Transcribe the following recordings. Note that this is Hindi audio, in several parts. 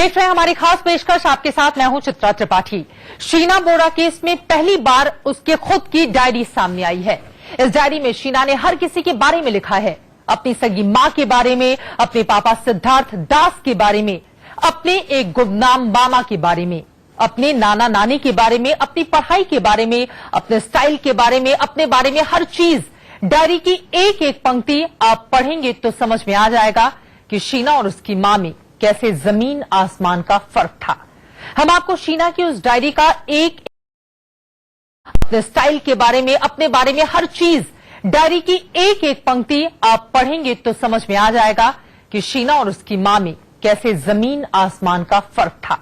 आप देख रहे हैं हमारी खास पेशकश। आपके साथ मैं हूं चित्रा त्रिपाठी। शीना बोरा केस में पहली बार उसके खुद की डायरी सामने आई है। इस डायरी में शीना ने हर किसी के बारे में लिखा है, अपनी सगी मां के बारे में, अपने पापा सिद्धार्थ दास के बारे में, अपने एक गुमनाम मामा के बारे में, अपने नाना नानी के बारे में, अपनी पढ़ाई के बारे में, अपने स्टाइल के बारे में, अपने बारे में हर चीज। डायरी की एक एक पंक्ति आप पढ़ेंगे तो समझ में आ जाएगा कि शीना और उसकी मां में कैसे जमीन आसमान का फर्क था। हम आपको शीना की उस डायरी का एक अपने स्टाइल के बारे में, अपने बारे में हर चीज, डायरी की एक एक पंक्ति आप पढ़ेंगे तो समझ में आ जाएगा कि शीना और उसकी मां में कैसे जमीन आसमान का फर्क था।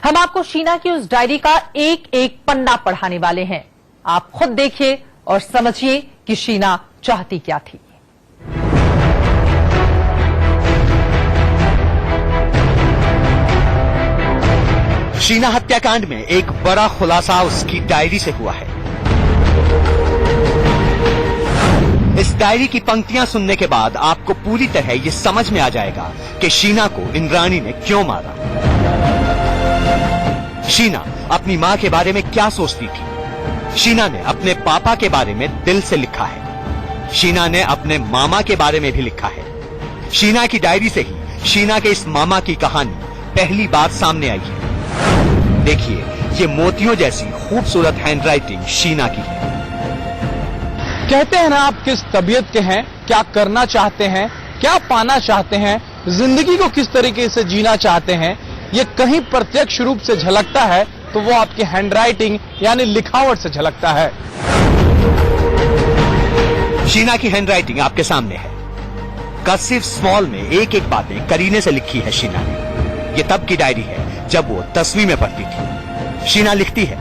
हम आपको शीना की उस डायरी का एक एक पन्ना पढ़ाने वाले हैं। आप खुद देखिए और समझिए कि शीना चाहती क्या थी। शीना हत्याकांड में एक बड़ा खुलासा उसकी डायरी से हुआ है। इस डायरी की पंक्तियां सुनने के बाद आपको पूरी तरह ये समझ में आ जाएगा कि शीना को इंद्राणी ने क्यों मारा। शीना अपनी मां के बारे में क्या सोचती थी। शीना ने अपने पापा के बारे में दिल से लिखा है। शीना ने अपने मामा के बारे में भी लिखा है। शीना की डायरी से ही शीना के इस मामा की कहानी पहली बार सामने आई है। देखिए, ये मोतियों जैसी खूबसूरत हैंडराइटिंग शीना की है। कहते हैं ना, आप किस तबीयत के हैं, क्या करना चाहते हैं, क्या पाना चाहते हैं, जिंदगी को किस तरीके से जीना चाहते हैं, ये कहीं प्रत्यक्ष रूप से झलकता है तो वो आपकी हैंडराइटिंग यानी लिखावट से झलकता है। शीना की हैंडराइटिंग आपके सामने है। कर्सिव स्मॉल में एक एक बातें करीने से लिखी है शीना ने। ये तब की डायरी है जब वो 10वीं में पढ़ती थी। शीना लिखती है,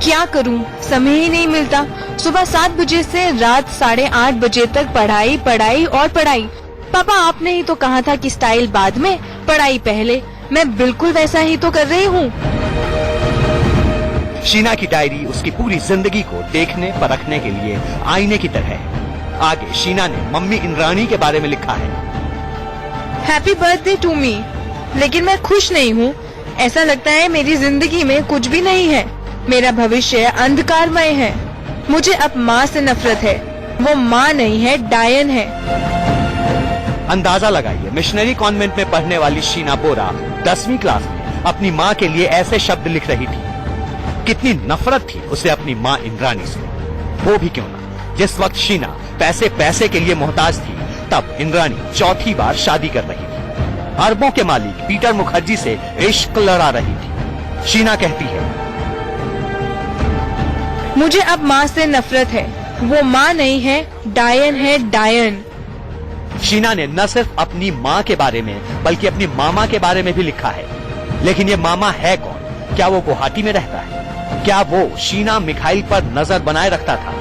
क्या करूं, समय ही नहीं मिलता। सुबह 7 बजे से रात 8:30 बजे तक पढ़ाई पढ़ाई और पढ़ाई। पापा, आपने ही तो कहा था कि स्टाइल बाद में, पढ़ाई पहले। मैं बिल्कुल वैसा ही तो कर रही हूँ। शीना की डायरी उसकी पूरी जिंदगी को देखने परखने के लिए आईने की तरह है। आगे शीना ने मम्मी इंद्राणी के बारे में लिखा है, हैप्पी बर्थडे टू मी। लेकिन मैं खुश नहीं हूँ। ऐसा लगता है मेरी जिंदगी में कुछ भी नहीं है। मेरा भविष्य अंधकारमय है। मुझे अब माँ से नफरत है। वो माँ नहीं है, डायन है। अंदाजा लगाइए, मिशनरी कॉन्वेंट में पढ़ने वाली शीना बोरा 10वीं क्लास में अपनी माँ के लिए ऐसे शब्द लिख रही थी। कितनी नफरत थी उसे अपनी माँ इंद्राणी से। वो भी क्यों ना, जिस वक्त शीना पैसे के लिए मोहताज थी, तब इंद्राणी चौथी बार शादी कर रही थी। अरबों के मालिक पीटर मुखर्जी से इश्क लड़ा रही थी। शीना कहती है, मुझे अब माँ से नफरत है। वो माँ नहीं है, डायन है, डायन। शीना ने न सिर्फ अपनी माँ के बारे में बल्कि अपनी मामा के बारे में भी लिखा है। लेकिन ये मामा है कौन? क्या वो गुवाहाटी में रहता है? क्या वो शीना मिखाइल पर नजर बनाए रखता था?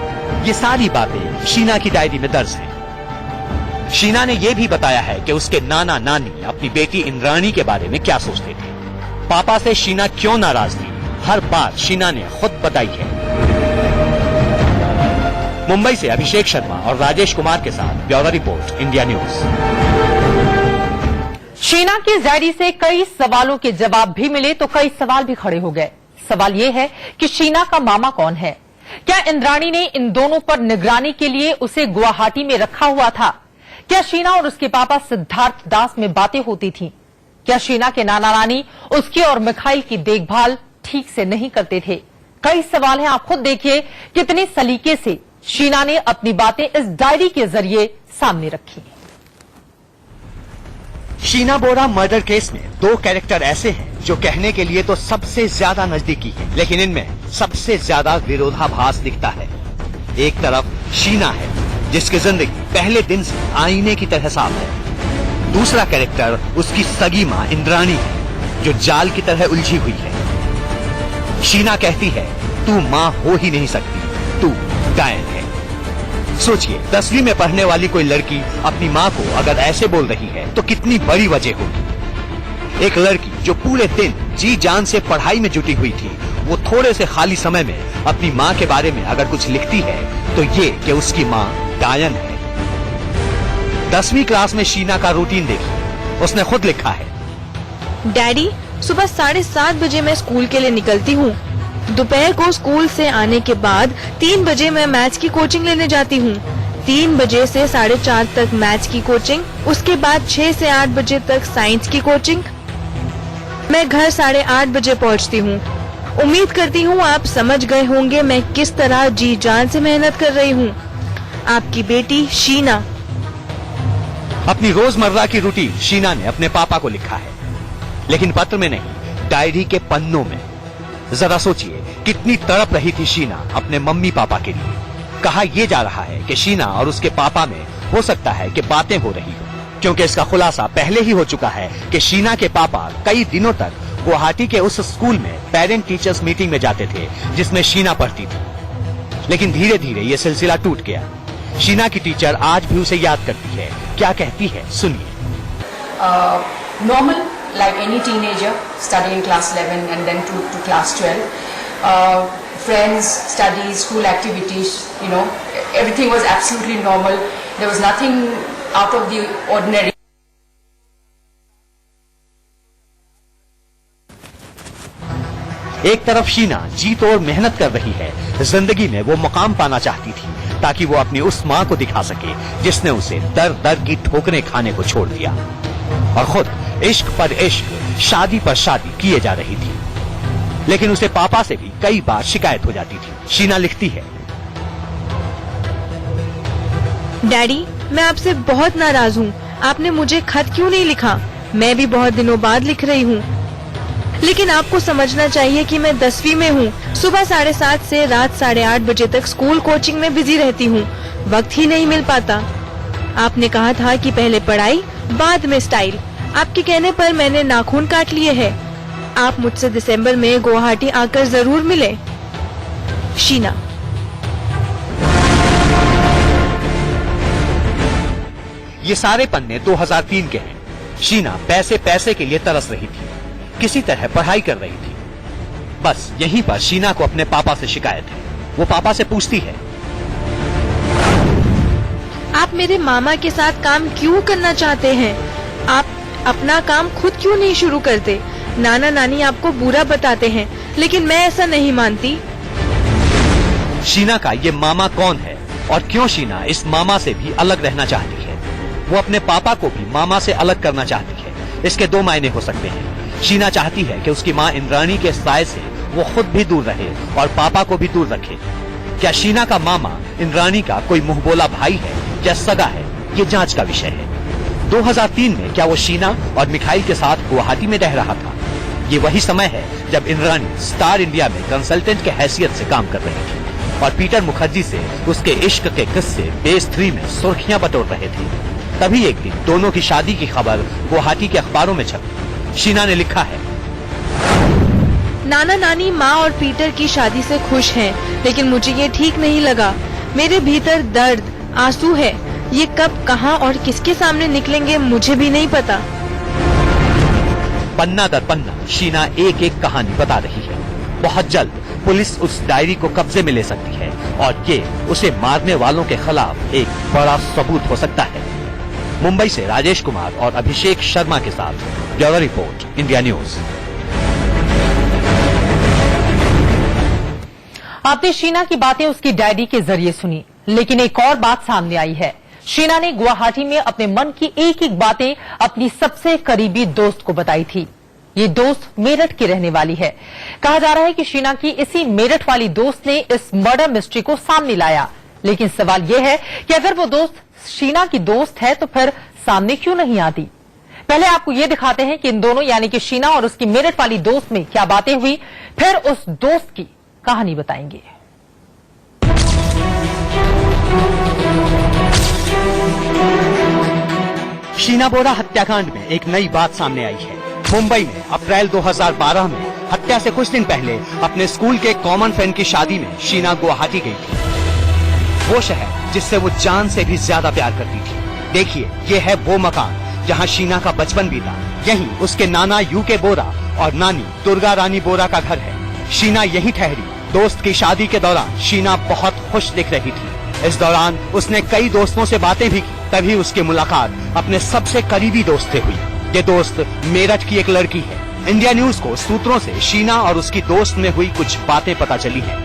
ये सारी बातें शीना की डायरी में दर्ज हैं। शीना ने यह भी बताया है कि उसके नाना नानी अपनी बेटी इंद्राणी के बारे में क्या सोचते थे। पापा से शीना क्यों नाराज थी, हर बात शीना ने खुद बताई है। मुंबई से अभिषेक शर्मा और राजेश कुमार के साथ bureau report, India news. Sheena की डायरी से कई सवालों के जवाब भी मिले तो कई सवाल भी खड़े हो गए। सवाल यह है कि शीना का मामा कौन है? क्या इंद्राणी ने इन दोनों पर निगरानी के लिए उसे गुवाहाटी में रखा हुआ था? क्या शीना और उसके पापा सिद्धार्थ दास में बातें होती थीं? क्या शीना के नाना नानी उसके और मिखाइल की देखभाल ठीक से नहीं करते थे? कई सवाल हैं, आप खुद देखिए कितने सलीके से शीना ने अपनी बातें इस डायरी के जरिए सामने रखी। शीना बोरा मर्डर केस में 2 कैरेक्टर ऐसे हैं जो कहने के लिए तो सबसे ज्यादा नजदीकी है, लेकिन इनमें सबसे ज्यादा विरोधाभास दिखता है। एक तरफ शीना है जिसकी जिंदगी पहले दिन से आईने की तरह साफ है। दूसरा कैरेक्टर उसकी सगी मां इंद्राणी है जो जाल की तरह उलझी हुई है। शीना कहती है, तू मां हो ही नहीं सकती, तू डायन है। सोचिए, 10वीं में पढ़ने वाली कोई लड़की अपनी मां को अगर ऐसे बोल रही है तो कितनी बड़ी वजह होगी। एक लड़की जो पूरे दिन जी जान से पढ़ाई में जुटी हुई थी, वो थोड़े से खाली समय में अपनी मां के बारे में अगर कुछ लिखती है तो ये कि उसकी मां डायन है। 10वीं क्लास में शीना का रूटीन देखिए। उसने खुद लिखा है, डैडी, सुबह 7:30 बजे मैं स्कूल के लिए निकलती हूँ। दोपहर को स्कूल से आने के बाद 3 बजे मैं मैथ्स की कोचिंग लेने जाती हूँ। 3 बजे से 4:30 तक मैथ्स की कोचिंग, उसके बाद 6 से 8 बजे तक साइंस की कोचिंग। मैं घर 8:30 बजे पहुँचती हूँ। उम्मीद करती हूँ आप समझ गए होंगे मैं किस तरह जी जान से मेहनत कर रही हूँ। आपकी बेटी शीना। अपनी रोजमर्रा की रूटीन शीना ने अपने पापा को लिखा है, लेकिन पत्र में नहीं, डायरी के पन्नों में। जरा सोचिए कितनी तड़प रही थी शीना अपने मम्मी पापा के लिए। कहा यह जा रहा है कि शीना और उसके पापा में हो सकता है कि बातें हो रही हो, क्योंकि इसका खुलासा पहले ही हो चुका है कि शीना के पापा कई दिनों तक गुवाहाटी के उस स्कूल में पेरेंट टीचर्स मीटिंग में जाते थे जिसमें शीना पढ़ती थी। लेकिन धीरे धीरे ये सिलसिला टूट गया। शीना की टीचर आज भी उसे याद करती है। क्या कहती है, सुनिए। Normal, like any teenager, studying class 11 and then to class 12. Friends, studies, school activities, everything was absolutely normal. There was nothing out of the ordinary. एक तरफ शीना जी तोड़ मेहनत कर रही है, जिंदगी में वो मुकाम पाना चाहती थी ताकि वो अपनी उस माँ को दिखा सके जिसने उसे दर दर की ठोकरें खाने को छोड़ दिया, और खुद इश्क पर इश्क, शादी पर शादी किए जा रही थी। लेकिन उसे पापा से भी कई बार शिकायत हो जाती थी। शीना लिखती है, डैडी, मैं आपसे बहुत नाराज हूँ। आपने मुझे खत क्यों नहीं लिखा? मैं भी बहुत दिनों बाद लिख रही हूँ। लेकिन आपको समझना चाहिए कि मैं 10वीं में हूँ। सुबह 7:30 से रात 8:30 बजे तक स्कूल कोचिंग में बिजी रहती हूँ। वक्त ही नहीं मिल पाता। आपने कहा था कि पहले पढ़ाई बाद में स्टाइल। आपके कहने पर मैंने नाखून काट लिए हैं। आप मुझसे दिसंबर में गुवाहाटी आकर जरूर मिले। शीना। ये सारे पन्ने 2003 के हैं। शीना पैसे के लिए तरस रही थी, किसी तरह पढ़ाई कर रही थी। बस यहीं पर शीना को अपने पापा से शिकायत है। वो पापा से पूछती है, आप मेरे मामा के साथ काम क्यों करना चाहते हैं? आप अपना काम खुद क्यों नहीं शुरू करते? नाना नानी आपको बुरा बताते हैं, लेकिन मैं ऐसा नहीं मानती। शीना का ये मामा कौन है और क्यों शीना इस मामा से भी अलग रहना चाहती है? वो अपने पापा को भी मामा से अलग करना चाहती है। इसके 2 मायने हो सकते हैं। शीना चाहती है कि उसकी माँ इंद्राणी के साय से वो खुद भी दूर रहे और पापा को भी दूर रखे। क्या शीना का मामा इंद्राणी का कोई मुंहबोला भाई है या सगा है? ये जांच का विषय है। 2003 में क्या वो शीना और मिखाइल के साथ गुवाहाटी में रह रहा था? ये वही समय है जब इंद्राणी स्टार इंडिया में कंसल्टेंट के हैसियत से काम कर रही थी और पीटर मुखर्जी से उसके इश्क के किस्से बेस 3 में सुर्खियां बटोर रहे थे। तभी एक दिन दोनों की शादी की खबर गुवाहाटी के अखबारों में छपी। शीना ने लिखा है, नाना नानी माँ और पीटर की शादी से खुश हैं, लेकिन मुझे ये ठीक नहीं लगा। मेरे भीतर दर्द, आंसू है। ये कब, कहाँ और किसके सामने निकलेंगे मुझे भी नहीं पता। पन्ना दर पन्ना शीना एक एक कहानी बता रही है। बहुत जल्द पुलिस उस डायरी को कब्जे में ले सकती है और ये उसे मारने वालों के खिलाफ एक बड़ा सबूत हो सकता है। मुंबई से राजेश कुमार और अभिषेक शर्मा के साथ ब्यूरो रिपोर्ट, इंडिया न्यूज। आपने शीना की बातें उसकी डायरी के जरिए सुनी, लेकिन एक और बात सामने आई है। शीना ने गुवाहाटी में अपने मन की एक एक बातें अपनी सबसे करीबी दोस्त को बताई थी। ये दोस्त मेरठ की रहने वाली है। कहा जा रहा है कि शीना की इसी मेरठ वाली दोस्त ने इस मर्डर मिस्ट्री को सामने लाया। लेकिन सवाल यह है कि अगर वो दोस्त शीना की दोस्त है तो फिर सामने क्यों नहीं आती? पहले आपको ये दिखाते हैं कि इन दोनों यानी कि शीना और उसकी मेरठ वाली दोस्त में क्या बातें हुई, फिर उस दोस्त की कहानी बताएंगे। शीना बोरा हत्याकांड में एक नई बात सामने आई है। मुंबई में अप्रैल 2012 में हत्या से कुछ दिन पहले अपने स्कूल के कॉमन फ्रेंड की शादी में शीना गुवाहाटी गई थी, वो शहर जिससे वो जान से भी ज्यादा प्यार करती थी। देखिए, ये है वो मकान जहाँ शीना का बचपन बीता। यहीं उसके नाना यूके बोरा और नानी दुर्गा रानी बोरा का घर है। शीना यहीं ठहरी। दोस्त की शादी के दौरान शीना बहुत खुश दिख रही थी। इस दौरान उसने कई दोस्तों से बातें भी की। तभी उसकी मुलाकात अपने सबसे करीबी दोस्त से हुई। ये दोस्त मेरठ की एक लड़की है। इंडिया न्यूज को सूत्रों से शीना और उसकी दोस्त में हुई कुछ बातें पता चली हैं।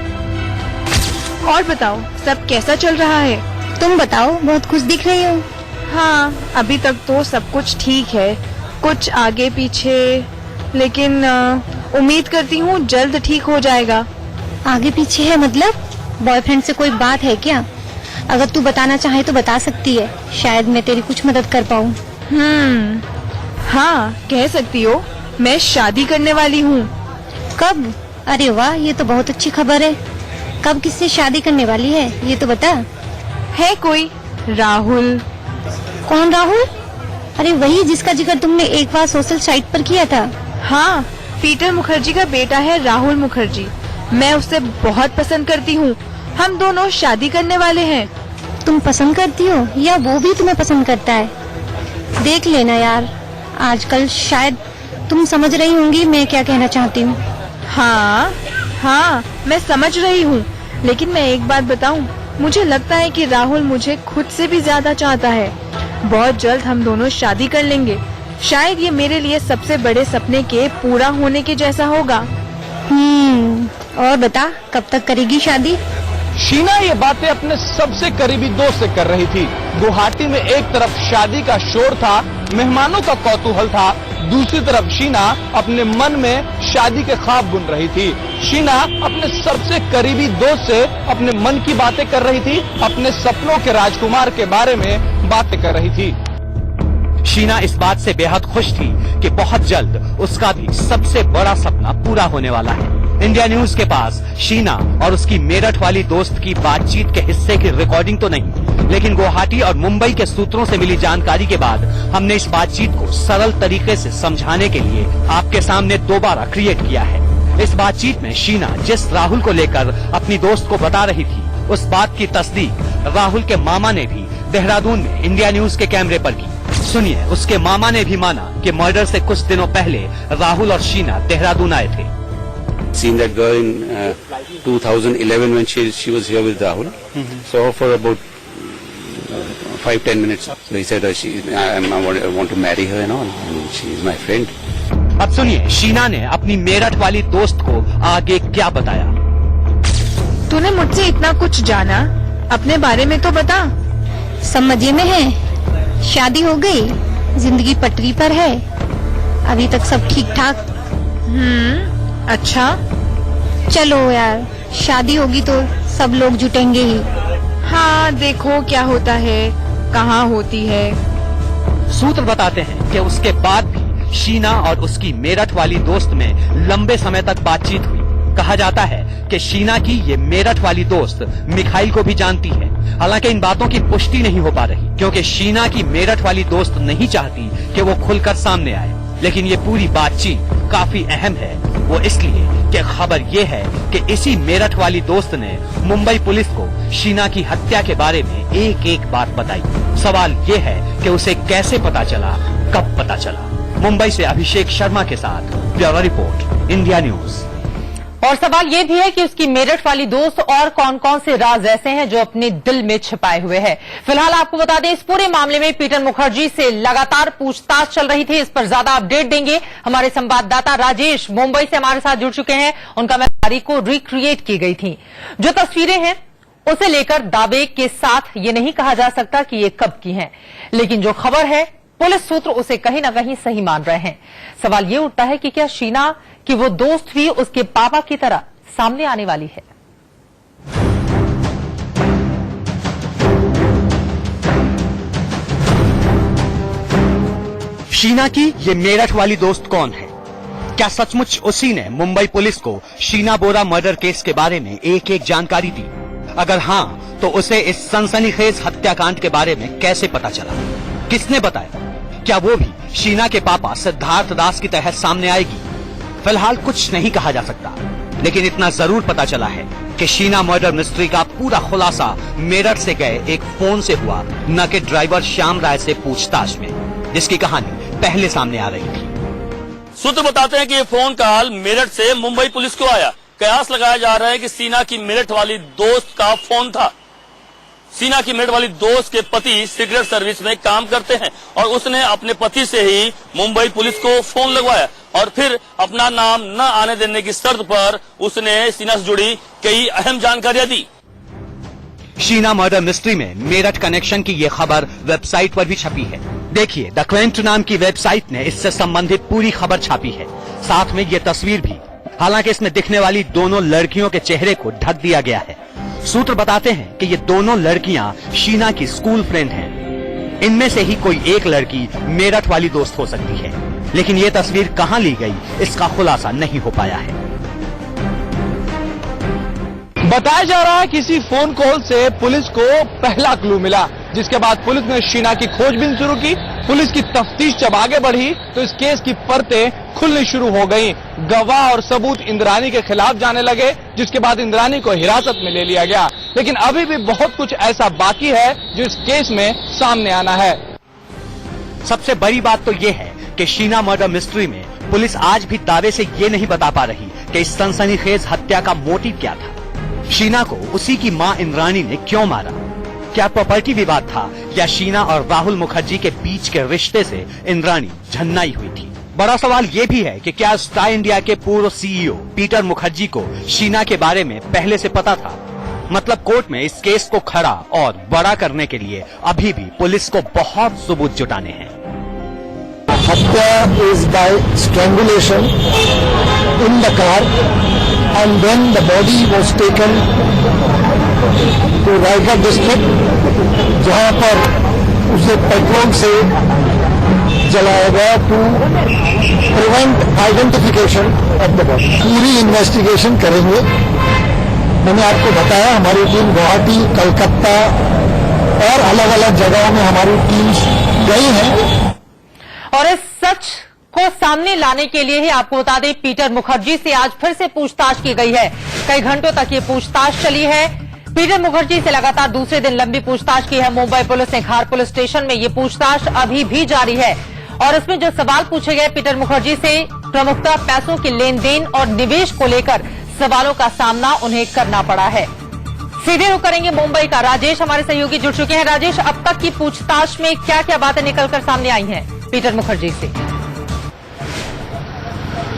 और बताओ, सब कैसा चल रहा है? तुम बताओ, बहुत खुश दिख रही हो। हाँ, अभी तक तो सब कुछ ठीक है, कुछ आगे पीछे, लेकिन उम्मीद करती हूँ जल्द ठीक हो जाएगा। आगे पीछे है मतलब? बॉयफ्रेंड से कोई बात है क्या? अगर तू बताना चाहे तो बता सकती है, शायद मैं तेरी कुछ मदद कर पाऊँ। हाँ, कह सकती हो। मैं शादी करने वाली हूँ। कब? अरे वाह, ये तो बहुत अच्छी खबर है। कब किससे शादी करने वाली है ये तो बता। है कोई राहुल। कौन राहुल? अरे वही जिसका जिक्र तुमने एक बार सोशल साइट पर किया था। हाँ, पीटर मुखर्जी का बेटा है राहुल मुखर्जी। मैं उसे बहुत पसंद करती हूँ। हम दोनों शादी करने वाले हैं। तुम पसंद करती हो या वो भी तुम्हें पसंद करता है? देख लेना यार, आजकल शायद तुम समझ रही होंगी मैं क्या कहना चाहती हूँ। हाँ, मैं समझ रही हूँ, लेकिन मैं एक बात बताऊँ, मुझे लगता है कि राहुल मुझे खुद से भी ज्यादा चाहता है। बहुत जल्द हम दोनों शादी कर लेंगे। शायद ये मेरे लिए सबसे बड़े सपने के पूरा होने के जैसा होगा। और बता, कब तक करेगी शादी? शीना ये बातें अपने सबसे करीबी दोस्त से कर रही थी। गुवाहाटी में एक तरफ शादी का शोर था, मेहमानों का कौतूहल था, दूसरी तरफ शीना अपने मन में शादी के ख्वाब बुन रही थी। शीना अपने सबसे करीबी दोस्त से अपने मन की बातें कर रही थी, अपने सपनों के राजकुमार के बारे में बातें कर रही थी। शीना इस बात से बेहद खुश थी कि बहुत जल्द उसका भी सबसे बड़ा सपना पूरा होने वाला है। इंडिया न्यूज के पास शीना और उसकी मेरठ वाली दोस्त की बातचीत के हिस्से की रिकॉर्डिंग तो नहीं, लेकिन गुवाहाटी और मुंबई के सूत्रों से मिली जानकारी के बाद हमने इस बातचीत को सरल तरीके से समझाने के लिए आपके सामने दोबारा क्रिएट किया है। इस बातचीत में शीना जिस राहुल को लेकर अपनी दोस्त को बता रही थी, उस बात की तस्दीक राहुल के मामा ने भी देहरादून में इंडिया न्यूज के कैमरे पर की। सुनिए, उसके मामा ने भी माना कि मर्डर से कुछ दिनों पहले राहुल और शीना देहरादून आए थे। Seen that girl in 2011 when she was here with Rahul. Saw her for about 5-10 minutes. So he said I want to marry her and all. And she is my friend. अब सुनिए शीना ने अपनी मेरठ वाली दोस्त को आगे क्या बताया। तूने मुझसे इतना कुछ जाना, अपने बारे में तो बता। सब मजे में है, शादी हो गई, जिंदगी पटरी पर है, अभी तक सब ठीक ठाक। अच्छा, चलो यार, शादी होगी तो सब लोग जुटेंगे ही। हाँ, देखो क्या होता है, कहाँ होती है। सूत्र बताते हैं कि उसके बाद भी शीना और उसकी मेरठ वाली दोस्त में लंबे समय तक बातचीत हुई। कहा जाता है कि शीना की ये मेरठ वाली दोस्त मिखाइल को भी जानती है। हालांकि इन बातों की पुष्टि नहीं हो पा रही, क्योंकि शीना की मेरठ वाली दोस्त नहीं चाहती कि वो खुलकर सामने आए। लेकिन ये पूरी बातचीत काफी अहम है, वो इसलिए कि खबर ये है कि इसी मेरठ वाली दोस्त ने मुंबई पुलिस को शीना की हत्या के बारे में एक एक बात बताई। सवाल ये है कि उसे कैसे पता चला, कब पता चला। मुंबई से अभिषेक शर्मा के साथ ब्यूरो रिपोर्ट, इंडिया न्यूज। और सवाल ये भी है कि उसकी मेरठ वाली दोस्त और कौन कौन से राज ऐसे हैं जो अपने दिल में छिपाए हुए हैं। फिलहाल आपको बता दें, इस पूरे मामले में पीटर मुखर्जी से लगातार पूछताछ चल रही थी। इस पर ज्यादा अपडेट देंगे हमारे संवाददाता राजेश, मुंबई से हमारे साथ जुड़ चुके हैं। उनका तारीख को रिक्रिएट की गई थी। जो तस्वीरें हैं उसे लेकर दावे के साथ ये नहीं कहा जा सकता कि ये कब की हैं, लेकिन जो खबर है पुलिस सूत्र उसे कहीं ना कहीं सही मान रहे हैं। सवाल ये उठता है कि क्या शीना की वो दोस्त भी उसके पापा की तरह सामने आने वाली है। शीना की ये मेरठ वाली दोस्त कौन है? क्या सचमुच उसी ने मुंबई पुलिस को शीना बोरा मर्डर केस के बारे में एक एक जानकारी दी? अगर हाँ, तो उसे इस सनसनीखेज हत्याकांड के बारे में कैसे पता चला? किसने बताया? क्या वो भी शीना के पापा सिद्धार्थ दास की तरह सामने आएगी? फिलहाल कुछ नहीं कहा जा सकता, लेकिन इतना जरूर पता चला है कि शीना मर्डर मिस्ट्री का पूरा खुलासा मेरठ से गए एक फोन से हुआ, न कि ड्राइवर श्याम राय से पूछताछ में, जिसकी कहानी पहले सामने आ रही थी। सूत्र बताते हैं कि ये फोन कॉल मेरठ से मुंबई पुलिस को आया। कयास लगाया जा रहा है कि शीना की मेरठ वाली दोस्त का फोन था। शीना की मेरठ वाली दोस्त के पति सीक्रेट सर्विस में काम करते हैं और उसने अपने पति से ही मुंबई पुलिस को फोन लगवाया और फिर अपना नाम न आने देने की शर्त पर उसने शीना से जुड़ी कई अहम जानकारियां दी। शीना मर्डर मिस्ट्री में मेरठ कनेक्शन की ये खबर वेबसाइट पर भी छपी है। देखिए, द क्वेंट नाम की वेबसाइट ने इससे संबंधित पूरी खबर छापी है, साथ में ये तस्वीर भी। हालांकि इसमें दिखने वाली दोनों लड़कियों के चेहरे को ढक दिया गया है। सूत्र बताते हैं कि ये दोनों लड़कियां शीना की स्कूल फ्रेंड हैं। इनमें से ही कोई एक लड़की मेरठ वाली दोस्त हो सकती है, लेकिन ये तस्वीर कहां ली गई इसका खुलासा नहीं हो पाया है। बताया जा रहा है किसी फोन कॉल से पुलिस को पहला क्लू मिला, जिसके बाद पुलिस ने शीना की खोजबीन शुरू की। पुलिस की तफ्तीश जब आगे बढ़ी तो इस केस की परतें खुलनी शुरू हो गईं। गवाह और सबूत इंद्रानी के खिलाफ जाने लगे, जिसके बाद इंद्रानी को हिरासत में ले लिया गया। लेकिन अभी भी बहुत कुछ ऐसा बाकी है जो इस केस में सामने आना है। सबसे बड़ी बात तो ये है कि शीना मर्डर मिस्ट्री में पुलिस आज भी दावे से ये नहीं बता पा रही कि इस सनसनीखेज हत्या का मोटिव क्या था। शीना को उसी की मां इंद्रानी ने क्यों मारा? क्या प्रॉपर्टी विवाद था या शीना और राहुल मुखर्जी के बीच के रिश्ते से इंद्रानी झन्नाई हुई थी? बड़ा सवाल ये भी है कि क्या स्टार इंडिया के पूर्व सीईओ पीटर मुखर्जी को शीना के बारे में पहले से पता था? मतलब कोर्ट में इस केस को खड़ा और बड़ा करने के लिए अभी भी पुलिस को बहुत सबूत जुटाने हैं। हत्या is by strangulation in the car and then the body was taken to Raigad district, जहां पर उसे पेट्रोल से जलाया गया to prevent identification of the body। पूरी इन्वेस्टिगेशन करेंगे। मैंने आपको बताया हमारी टीम गुवाहाटी, कलकत्ता और अलग अलग जगहों में हमारी टीम्स गई हैं। और इस सच को सामने लाने के लिए ही आपको बता दें, पीटर मुखर्जी से आज फिर से पूछताछ की गई है। कई घंटों तक ये पूछताछ चली है। पीटर मुखर्जी से लगातार दूसरे दिन लंबी पूछताछ की है मुंबई पुलिस ने। खार पुलिस स्टेशन में ये पूछताछ अभी भी जारी है और इसमें जो सवाल पूछे गए पीटर मुखर्जी से, प्रमुखतः पैसों के लेन देन और निवेश को लेकर सवालों का सामना उन्हें करना पड़ा है। सीधे रुख करेंगे मुंबई का। राजेश हमारे सहयोगी जुड़ चुके हैं। राजेश, अब तक की पूछताछ में क्या क्या बातें निकलकर सामने आई हैं पीटर मुखर्जी से?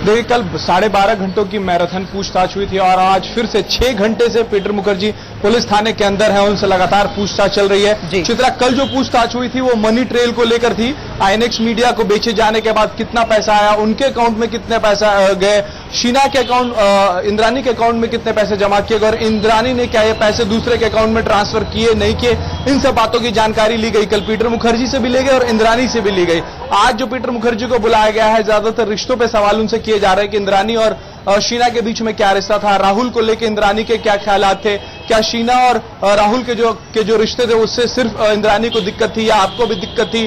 देखिए, कल 12.5 घंटों की मैराथन पूछताछ हुई थी और आज फिर से 6 घंटे से पीटर मुखर्जी पुलिस थाने के अंदर है। उनसे लगातार पूछताछ चल रही है। चित्रा, कल जो पूछताछ हुई थी वो मनी ट्रेल को लेकर थी। आईएनएक्स मीडिया को बेचे जाने के बाद कितना पैसा आया, उनके अकाउंट में कितने पैसा गए, शीना के अकाउंट, इंद्रानी के अकाउंट में कितने पैसे जमा किए गए और इंद्रानी ने क्या ये पैसे दूसरे के अकाउंट में ट्रांसफर किए नहीं किए, इन सब बातों की जानकारी ली गई। कल पीटर मुखर्जी से भी ली गई और इंद्रानी से भी ली गई। आज जो पीटर मुखर्जी को बुलाया गया है, ज्यादातर रिश्तों पर सवाल उनसे किए जा रहे हैं कि इंद्रानी और शीना के बीच में क्या रिश्ता था, राहुल को लेकर इंद्रानी के क्या ख्यालात थे, क्या शीना और राहुल के जो रिश्ते थे उससे सिर्फ इंद्रानी को दिक्कत थी या आपको भी दिक्कत थी,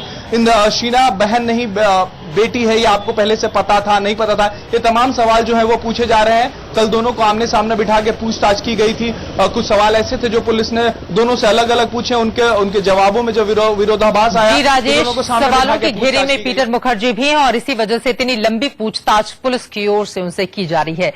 शीना बहन नहीं बेटी है या आपको पहले से पता था नहीं पता था, ये तमाम सवाल जो है वो पूछे जा रहे हैं। कल दोनों को आमने सामने बिठा के पूछताछ की गई थी। कुछ सवाल ऐसे थे जो पुलिस ने दोनों से अलग अलग पूछे, उनके जवाबों में जो विरोधाभास आया। जी राजेश, सवालों के घेरे में पीटर मुखर्जी भी हैं और इसी वजह से इतनी लंबी पूछताछ पुलिस की ओर से उनसे की जा रही है।